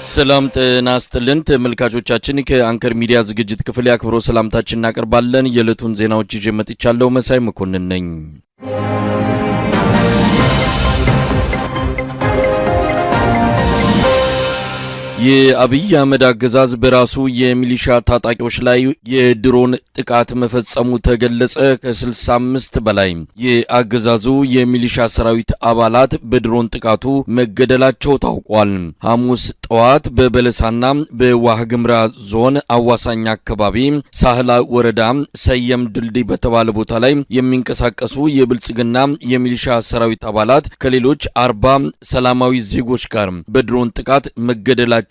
ሰላም ጤና ይስጥልን ተመልካቾቻችን ከአንከር ሚዲያ ዝግጅት ክፍል ያክብሮ ሰላምታችን እናቀርባለን። የዕለቱን ዜናዎች ይዤ መጥቻለሁ። መሳይ መኮንን ነኝ። የአብይ አህመድ አገዛዝ በራሱ የሚሊሻ ታጣቂዎች ላይ የድሮን ጥቃት መፈጸሙ ተገለጸ። ከ65 በላይ የአገዛዙ የሚሊሻ ሰራዊት አባላት በድሮን ጥቃቱ መገደላቸው ታውቋል። ሐሙስ ጠዋት በበለሳና በዋህግምራ ዞን አዋሳኝ አካባቢ ሳህላ ወረዳ ሰየም ድልድይ በተባለ ቦታ ላይ የሚንቀሳቀሱ የብልጽግና የሚሊሻ ሰራዊት አባላት ከሌሎች 40 ሰላማዊ ዜጎች ጋር በድሮን ጥቃት መገደላቸው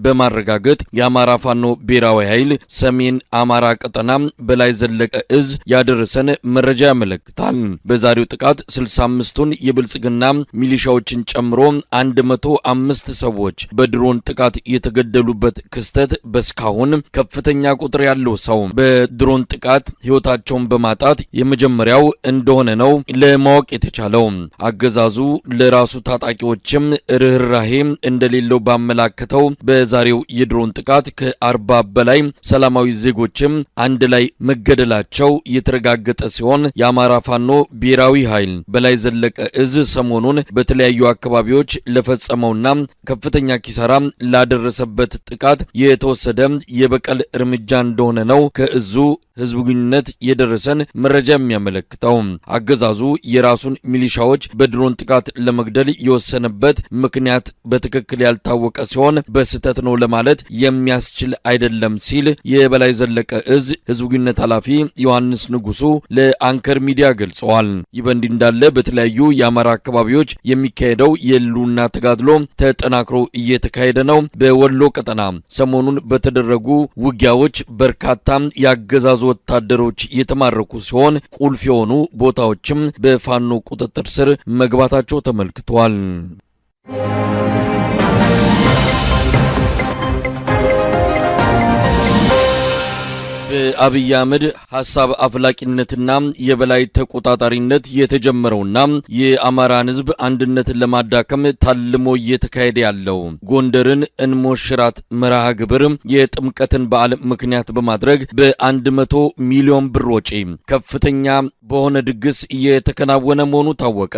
በማረጋገጥ የአማራ ፋኖ ብሔራዊ ኃይል ሰሜን አማራ ቀጠና በላይ ዘለቀ እዝ ያደረሰን መረጃ ያመለክታል። በዛሬው ጥቃት 65ቱን የብልጽግና ሚሊሻዎችን ጨምሮ 105 ሰዎች በድሮን ጥቃት የተገደሉበት ክስተት በስካሁን ከፍተኛ ቁጥር ያለው ሰው በድሮን ጥቃት ሕይወታቸውን በማጣት የመጀመሪያው እንደሆነ ነው ለማወቅ የተቻለው። አገዛዙ ለራሱ ታጣቂዎችም ርህራሄ እንደሌለው ባመላከተው በዛሬው የድሮን ጥቃት ከ40 በላይ ሰላማዊ ዜጎችም አንድ ላይ መገደላቸው የተረጋገጠ ሲሆን የአማራ ፋኖ ብሔራዊ ኃይል በላይ ዘለቀ እዝ ሰሞኑን በተለያዩ አካባቢዎች ለፈጸመውና ከፍተኛ ኪሳራ ላደረሰበት ጥቃት የተወሰደ የበቀል እርምጃ እንደሆነ ነው ከእዙ ህዝብ ግንኙነት የደረሰን መረጃ የሚያመለክተው። አገዛዙ የራሱን ሚሊሻዎች በድሮን ጥቃት ለመግደል የወሰነበት ምክንያት በትክክል ያልታወቀ ሲሆን በስህተት ነው ለማለት የሚያስችል አይደለም ሲል የበላይ ዘለቀ እዝ ህዝብ ግንኙነት ኃላፊ ዮሐንስ ንጉሱ ለአንከር ሚዲያ ገልጸዋል። ይህ በእንዲህ እንዳለ በተለያዩ የአማራ አካባቢዎች የሚካሄደው የህልውና ተጋድሎ ተጠናክሮ እየተካሄደ ነው። በወሎ ቀጠና ሰሞኑን በተደረጉ ውጊያዎች በርካታ ያገዛዙ ወታደሮች የተማረኩ ሲሆን ቁልፍ የሆኑ ቦታዎችም በፋኖ ቁጥጥር ስር መግባታቸው ተመልክቷል። በአብይ አህመድ ሐሳብ አፍላቂነትና የበላይ ተቆጣጣሪነት የተጀመረውና የአማራን ህዝብ አንድነትን ለማዳከም ታልሞ እየተካሄደ ያለው ጎንደርን እንሞሽራት መርሃ ግብር የጥምቀትን በዓል ምክንያት በማድረግ በ100 ሚሊዮን ብር ወጪ ከፍተኛ በሆነ ድግስ የተከናወነ መሆኑ ታወቀ።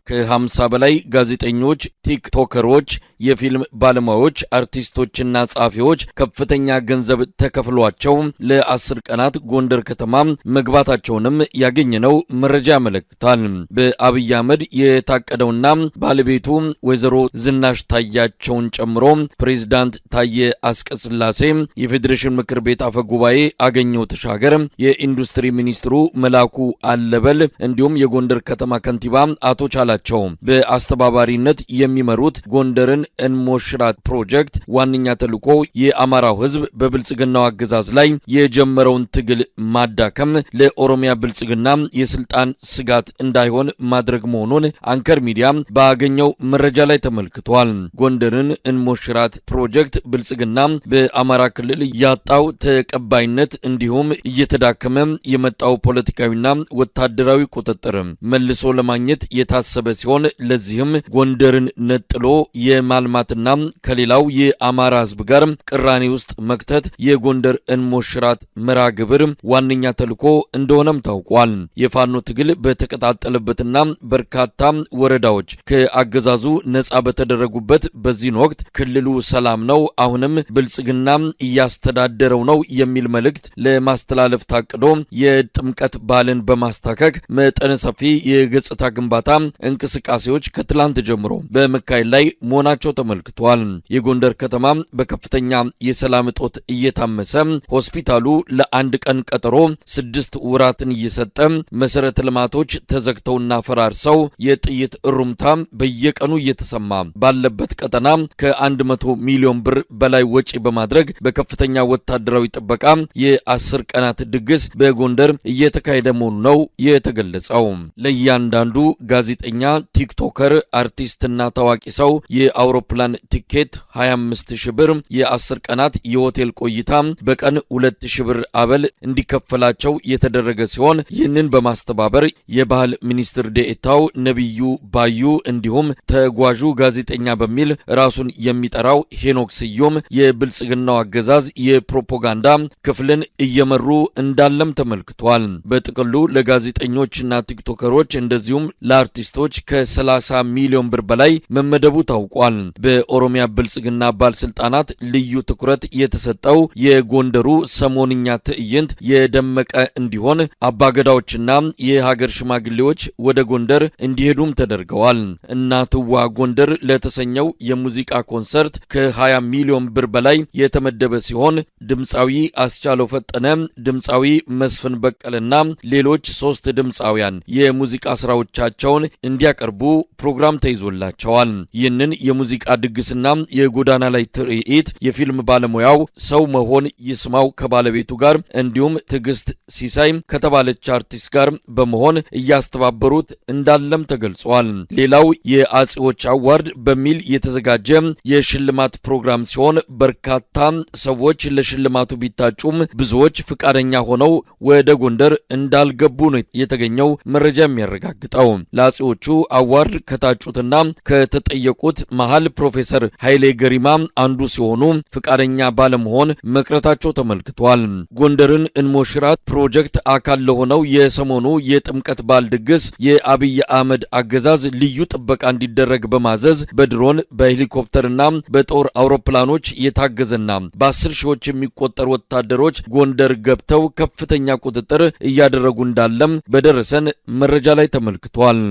ከ50 በላይ ጋዜጠኞች፣ ቲክቶከሮች፣ የፊልም ባለሙያዎች፣ አርቲስቶችና ጸሐፊዎች ከፍተኛ ገንዘብ ተከፍሏቸው ለ10 ቀናት ጎንደር ከተማ መግባታቸውንም ያገኘነው መረጃ ያመለክታል። በአብይ አህመድ የታቀደውና ባለቤቱ ወይዘሮ ዝናሽ ታያቸውን ጨምሮ ፕሬዝዳንት ታየ አስቀስላሴ፣ የፌዴሬሽን ምክር ቤት አፈ ጉባኤ አገኘው ተሻገር፣ የኢንዱስትሪ ሚኒስትሩ መላኩ አለበል እንዲሁም የጎንደር ከተማ ከንቲባ አቶ ቻላቸው በአስተባባሪነት የሚመሩት ጎንደርን እንሞሽራት ፕሮጀክት ዋነኛ ተልዕኮ የአማራው ህዝብ በብልጽግናው አገዛዝ ላይ የጀመረውን ትግል ማዳከም፣ ለኦሮሚያ ብልጽግና የስልጣን ስጋት እንዳይሆን ማድረግ መሆኑን አንከር ሚዲያ ባገኘው መረጃ ላይ ተመልክቷል። ጎንደርን እንሞሽራት ፕሮጀክት ብልጽግና በአማራ ክልል ያጣው ተቀባይነት እንዲሁም እየተዳከመ የመጣው ፖለቲካዊና ወታደራዊ ቁጥጥር መልሶ ለማግኘት የታሰበ ሲሆን ለዚህም ጎንደርን ነጥሎ የማልማትና ከሌላው የአማራ ህዝብ ጋር ቅራኔ ውስጥ መክተት የጎንደር እንሞሽራት መርሃ ግብር ዋነኛ ተልዕኮ እንደሆነም ታውቋል። የፋኖ ትግል በተቀጣጠለበትና በርካታ ወረዳዎች ከአገዛዙ ነጻ በተደረጉበት በዚህ ወቅት ክልሉ ሰላም ነው፣ አሁንም ብልጽግና እያስተዳደረው ነው የሚል መልእክት ለማስተላለፍ ታቅዶ የጥምቀት በዓልን በማስታከክ መጠነ ሰፊ የገጽታ ግንባታ እንቅስቃሴዎች ከትላንት ጀምሮ በመካሄድ ላይ መሆናቸው ተመልክቷል። የጎንደር ከተማ በከፍተኛ የሰላም እጦት እየታመሰ ሆስፒታሉ ለአንድ ቀን ቀጠሮ 6 ወራትን እየሰጠ መሰረተ ልማቶች ተዘግተውና ፈራርሰው የጥይት እሩምታ በየቀኑ እየተሰማ ባለበት ቀጠና ከ100 ሚሊዮን ብር በላይ ወጪ በማድረግ በከፍተኛ ወታደራዊ ጥበቃ የ10 ቀናት ድግስ በጎንደር እየተካሄደ መሆኑ ነው የተገለጸው። ለእያንዳንዱ ጋዜጠኛ፣ ቲክቶከር፣ አርቲስትና ታዋቂ ሰው የአውሮፕላን ቲኬት 25,000 ብር፣ የ10 ቀናት የሆቴል ቆይታ በቀን 2,000 ብር አበል እንዲከፈላቸው የተደረገ ሲሆን ይህንን በማስተባበር የባህል ሚኒስትር ዴኤታው ነቢዩ ባዩ እንዲሁም ተጓዡ ጋዜጠኛ በሚል ራሱን የሚጠራው ሄኖክ ስዩም የብልጽግናው አገዛዝ የፕሮፓጋንዳ ክፍልን እየመሩ እንዳለም ተመልክቷል። በጥቅሉ ለጋዜጠኞችና ቲክቶከሮች እንደዚሁም ለአርቲስቶች ከ30 ሚሊዮን ብር በላይ መመደቡ ታውቋል። በኦሮሚያ ብልጽግና ባለስልጣናት ልዩ ትኩረት የተሰጠው የጎንደሩ ሰሞንኛ ትዕይንት የደመቀ እንዲሆን አባገዳዎችና የሀገር ሽማግሌዎች ወደ ጎንደር እንዲሄዱም ተደርገዋል። እናትዋ ጎንደር ለተሰኘው የሙዚቃ ኮንሰርት ከ20 ሚሊዮን ብር በላይ የተመደበ ሲሆን ድምፃዊ አስቻለው ፈጠነ፣ ድምፃዊ መስፍን በቀልና ሌሎች 3 ድምፃውያን የሙዚቃ ስራዎቻቸውን እንዲያቀርቡ ፕሮግራም ተይዞላቸዋል። ይህንን የሙዚቃ ድግስና የጎዳና ላይ ትርኢት የፊልም ባለሙያው ሰው መሆን ይስማው ከባለቤቱ ጋር እንዲሁም ትዕግስት ሲሳይ ከተባለች አርቲስት ጋር በመሆን እያስተባበሩት እንዳለም ተገልጿል። ሌላው የአጼዎች አዋርድ በሚል የተዘጋጀ የሽልማት ፕሮግራም ሲሆን በርካታ ሰዎች ለሽልማቱ ቢታጩም ብዙዎች ፍቃደኛ ሆነው ወደ ጎንደር እንዳልገቡ ነው የተገኘው መረጃ የሚያረጋግጠው። ለአጼዎቹ አዋርድ ከታጩትና ከተጠየቁት መሃል ፕሮፌሰር ኃይሌ ገሪማ አንዱ ሲሆኑ ፍቃደኛ ባለመሆን መቅረታቸው ተመልክቷል። ጎንደርን እንሞሽራት ፕሮጀክት አካል ለሆነው የሰሞኑ የጥምቀት በዓል ድግስ የአብይ አህመድ አገዛዝ ልዩ ጥበቃ እንዲደረግ በማዘዝ በድሮን በሄሊኮፕተርና በጦር አውሮፕላኖች የታገዘና በ10 ሺዎች የሚቆጠሩ ወታደሮች ጎንደር ገብተው ከፍተኛ ቁጥጥር እያደረጉ እንዳለም በደረሰን መረጃ ላይ ተመልክቷል።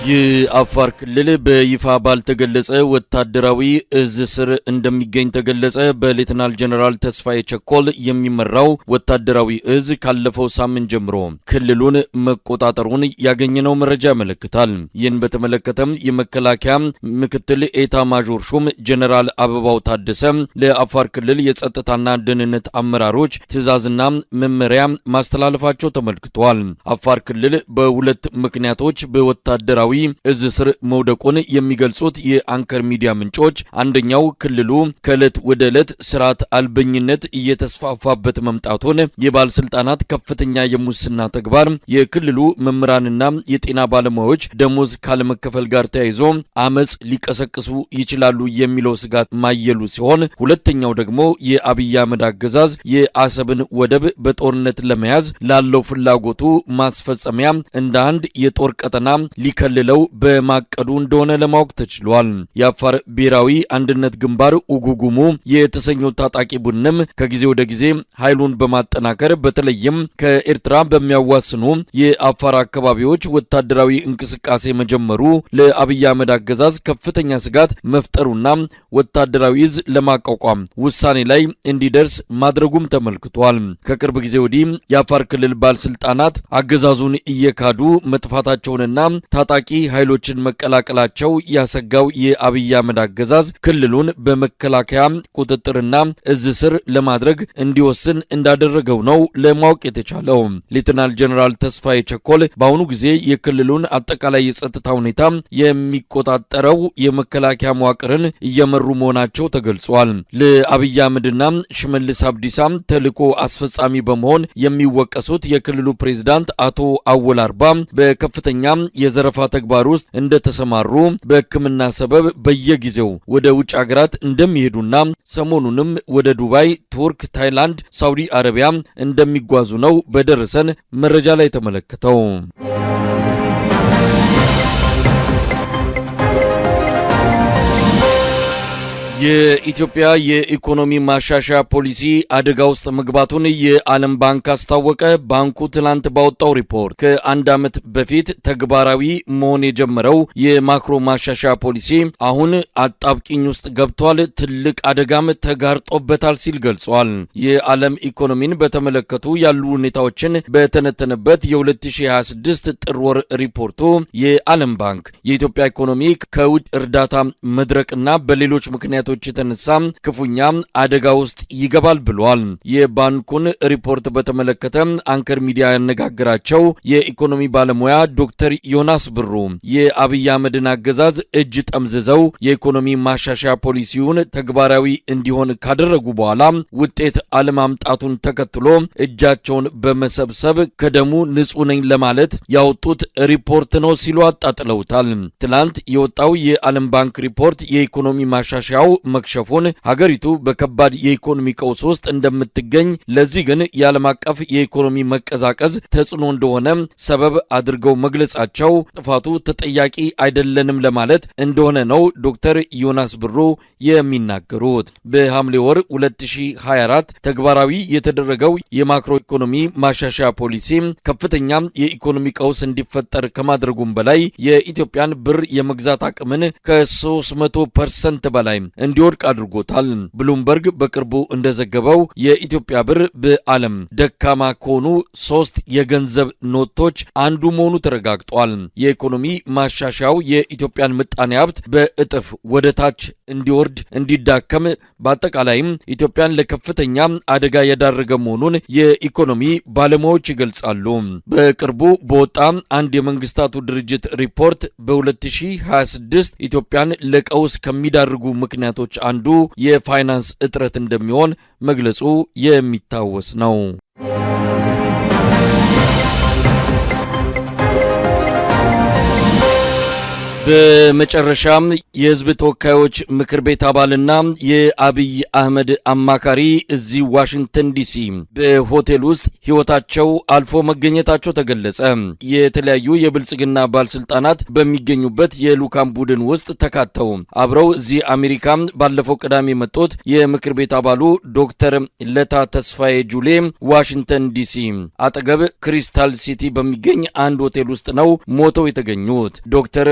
የአፋር ክልል በይፋ ባልተገለጸ ወታደራዊ እዝ ስር እንደሚገኝ ተገለጸ። በሌተናል ጀነራል ተስፋዬ ቸኮል የሚመራው ወታደራዊ እዝ ካለፈው ሳምንት ጀምሮ ክልሉን መቆጣጠሩን ያገኘነው መረጃ ያመለክታል። ይህን በተመለከተም የመከላከያ ምክትል ኤታ ማዦር ሹም ጀነራል አበባው ታደሰ ለአፋር ክልል የጸጥታና ደህንነት አመራሮች ትዕዛዝና መመሪያ ማስተላለፋቸው ተመልክቷል። አፋር ክልል በሁለት ምክንያቶች በወታደራዊ እዝ ስር መውደቁን የሚገልጹት የአንከር ሚዲያ ምንጮች አንደኛው ክልሉ ከዕለት ወደ ዕለት ስርዓት አልበኝነት እየተስፋፋበት መምጣቱን፣ የባለስልጣናት ከፍተኛ የሙስና ተግባር፣ የክልሉ መምህራንና የጤና ባለሙያዎች ደሞዝ ካለመከፈል ጋር ተያይዞ አመጽ ሊቀሰቅሱ ይችላሉ የሚለው ስጋት ማየሉ ሲሆን፣ ሁለተኛው ደግሞ የአብይ አህመድ አገዛዝ የአሰብን ወደብ በጦርነት ለመያዝ ላለው ፍላጎቱ ማስፈጸሚያ እንደ አንድ የጦር ቀጠና ሊከልል በማቀዱ እንደሆነ ለማወቅ ተችሏል። የአፋር ብሔራዊ አንድነት ግንባር ኡጉጉሙ የተሰኘው ታጣቂ ቡድንም ከጊዜ ወደ ጊዜ ኃይሉን በማጠናከር በተለይም ከኤርትራ በሚያዋስኑ የአፋር አካባቢዎች ወታደራዊ እንቅስቃሴ መጀመሩ ለአብይ አህመድ አገዛዝ ከፍተኛ ስጋት መፍጠሩና ወታደራዊ እዝ ለማቋቋም ውሳኔ ላይ እንዲደርስ ማድረጉም ተመልክቷል። ከቅርብ ጊዜ ወዲህ የአፋር ክልል ባለስልጣናት አገዛዙን እየካዱ መጥፋታቸውንና ታጣቂ ኃይሎችን መቀላቀላቸው ያሰጋው የአብይ አህመድ አገዛዝ ክልሉን በመከላከያ ቁጥጥርና እዝ ስር ለማድረግ እንዲወስን እንዳደረገው ነው ለማወቅ የተቻለው። ሌተናል ጀነራል ተስፋዬ ቸኮል በአሁኑ ጊዜ የክልሉን አጠቃላይ የጸጥታ ሁኔታ የሚቆጣጠረው የመከላከያ መዋቅርን እየመሩ መሆናቸው ተገልጿል። ለአብይ አህመድና ሽመልስ አብዲሳ ተልዕኮ አስፈጻሚ በመሆን የሚወቀሱት የክልሉ ፕሬዝዳንት አቶ አወል አርባ በከፍተኛ የዘረፋ ተግባር ውስጥ እንደተሰማሩ በሕክምና ሰበብ በየጊዜው ወደ ውጭ ሀገራት እንደሚሄዱና ሰሞኑንም ወደ ዱባይ፣ ቱርክ፣ ታይላንድ፣ ሳውዲ አረቢያ እንደሚጓዙ ነው በደረሰን መረጃ ላይ ተመለከተው። የኢትዮጵያ የኢኮኖሚ ማሻሻያ ፖሊሲ አደጋ ውስጥ መግባቱን የዓለም ባንክ አስታወቀ። ባንኩ ትላንት ባወጣው ሪፖርት ከአንድ ዓመት በፊት ተግባራዊ መሆን የጀመረው የማክሮ ማሻሻያ ፖሊሲ አሁን አጣብቂኝ ውስጥ ገብቷል፣ ትልቅ አደጋም ተጋርጦበታል ሲል ገልጿል። የዓለም ኢኮኖሚን በተመለከቱ ያሉ ሁኔታዎችን በተነተነበት የ2026 ጥር ወር ሪፖርቱ የዓለም ባንክ የኢትዮጵያ ኢኮኖሚ ከውጭ እርዳታ መድረቅና በሌሎች ምክንያቶች ምክንያቶች የተነሳ ክፉኛ አደጋ ውስጥ ይገባል ብሏል። የባንኩን ሪፖርት በተመለከተ አንከር ሚዲያ ያነጋገራቸው የኢኮኖሚ ባለሙያ ዶክተር ዮናስ ብሩ የአብይ አህመድን አገዛዝ እጅ ጠምዝዘው የኢኮኖሚ ማሻሻያ ፖሊሲውን ተግባራዊ እንዲሆን ካደረጉ በኋላ ውጤት አለማምጣቱን ተከትሎ እጃቸውን በመሰብሰብ ከደሙ ንጹህ ነኝ ለማለት ያወጡት ሪፖርት ነው ሲሉ አጣጥለውታል። ትላንት የወጣው የዓለም ባንክ ሪፖርት የኢኮኖሚ ማሻሻያው መክሸፉን፣ ሀገሪቱ በከባድ የኢኮኖሚ ቀውስ ውስጥ እንደምትገኝ፣ ለዚህ ግን የዓለም አቀፍ የኢኮኖሚ መቀዛቀዝ ተጽዕኖ እንደሆነ ሰበብ አድርገው መግለጻቸው ጥፋቱ ተጠያቂ አይደለንም ለማለት እንደሆነ ነው ዶክተር ዮናስ ብሩ የሚናገሩት። በሐምሌ ወር 2024 ተግባራዊ የተደረገው የማክሮ ኢኮኖሚ ማሻሻያ ፖሊሲ ከፍተኛ የኢኮኖሚ ቀውስ እንዲፈጠር ከማድረጉም በላይ የኢትዮጵያን ብር የመግዛት አቅምን ከ300% በላይ እንዲወድቅ አድርጎታል። ብሉምበርግ በቅርቡ እንደዘገበው የኢትዮጵያ ብር በዓለም ደካማ ከሆኑ 3 የገንዘብ ኖቶች አንዱ መሆኑ ተረጋግጧል። የኢኮኖሚ ማሻሻያው የኢትዮጵያን ምጣኔ ሀብት በእጥፍ ወደ ታች እንዲወርድ እንዲዳከም፣ በአጠቃላይም ኢትዮጵያን ለከፍተኛ አደጋ የዳረገ መሆኑን የኢኮኖሚ ባለሙያዎች ይገልጻሉ። በቅርቡ በወጣ አንድ የመንግስታቱ ድርጅት ሪፖርት በ2026 ኢትዮጵያን ለቀውስ ከሚዳርጉ ምክንያቶች አንዱ የፋይናንስ እጥረት እንደሚሆን መግለጹ የሚታወስ ነው። በመጨረሻም የህዝብ ተወካዮች ምክር ቤት አባልና የአብይ አህመድ አማካሪ እዚህ ዋሽንግተን ዲሲ በሆቴል ውስጥ ህይወታቸው አልፎ መገኘታቸው ተገለጸ። የተለያዩ የብልጽግና ባለስልጣናት በሚገኙበት የልዑካን ቡድን ውስጥ ተካተው አብረው እዚህ አሜሪካ ባለፈው ቅዳሜ የመጡት የምክር ቤት አባሉ ዶክተር ለታ ተስፋዬ ጁሌ ዋሽንግተን ዲሲ አጠገብ ክሪስታል ሲቲ በሚገኝ አንድ ሆቴል ውስጥ ነው ሞተው የተገኙት። ዶክተር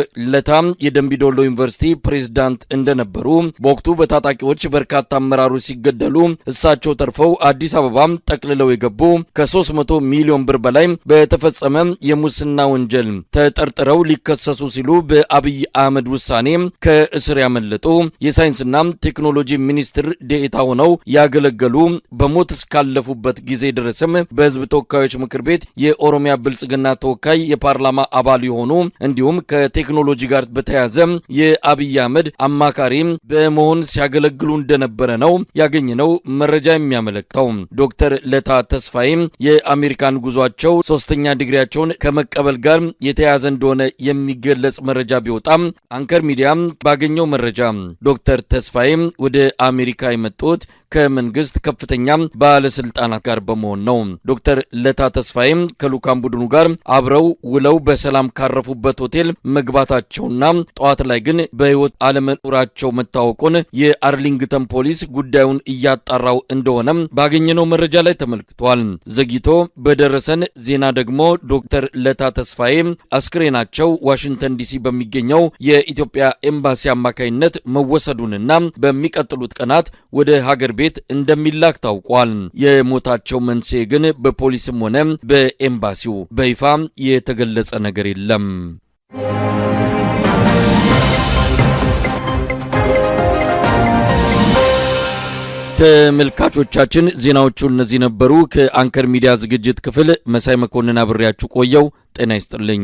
የደምቢዶሎ ዩኒቨርሲቲ ፕሬዝዳንት እንደነበሩ፣ በወቅቱ በታጣቂዎች በርካታ አመራሮች ሲገደሉ እሳቸው ተርፈው አዲስ አበባ ጠቅልለው የገቡ ከ300 ሚሊዮን ብር በላይ በተፈጸመ የሙስና ወንጀል ተጠርጥረው ሊከሰሱ ሲሉ በአብይ አህመድ ውሳኔ ከእስር ያመለጡ የሳይንስና ቴክኖሎጂ ሚኒስትር ዴኤታ ሆነው ያገለገሉ፣ በሞት እስካለፉበት ጊዜ ድረስም በህዝብ ተወካዮች ምክር ቤት የኦሮሚያ ብልጽግና ተወካይ የፓርላማ አባል የሆኑ እንዲሁም ከቴክኖሎጂ ጋር በተያያዘ የአብይ አህመድ አማካሪ በመሆን ሲያገለግሉ እንደነበረ ነው ያገኘነው መረጃ የሚያመለክተው። ዶክተር ለታ ተስፋዬ የአሜሪካን ጉዟቸው 3ኛ ዲግሪያቸውን ከመቀበል ጋር የተያያዘ እንደሆነ የሚገለጽ መረጃ ቢወጣም አንከር ሚዲያ ባገኘው መረጃ ዶክተር ተስፋዬ ወደ አሜሪካ የመጡት ከመንግስት ከፍተኛ ባለስልጣናት ጋር በመሆን ነው። ዶክተር ለታ ተስፋዬ ከልዑካን ቡድኑ ጋር አብረው ውለው በሰላም ካረፉበት ሆቴል መግባታቸውና ጠዋት ላይ ግን በህይወት አለመኖራቸው መታወቁን የአርሊንግተን ፖሊስ ጉዳዩን እያጣራው እንደሆነ ባገኘነው መረጃ ላይ ተመልክቷል። ዘግይቶ በደረሰን ዜና ደግሞ ዶክተር ለታ ተስፋዬ አስክሬናቸው ዋሽንግተን ዲሲ በሚገኘው የኢትዮጵያ ኤምባሲ አማካይነት መወሰዱንና በሚቀጥሉት ቀናት ወደ ሀገር ቤት እንደሚላክ ታውቋል። የሞታቸው መንስኤ ግን በፖሊስም ሆነ በኤምባሲው በይፋ የተገለጸ ነገር የለም። ተመልካቾቻችን ዜናዎቹ እነዚህ ነበሩ። ከአንከር ሚዲያ ዝግጅት ክፍል መሳይ መኮንን አብሬያችሁ ቆየው። ጤና ይስጥልኝ።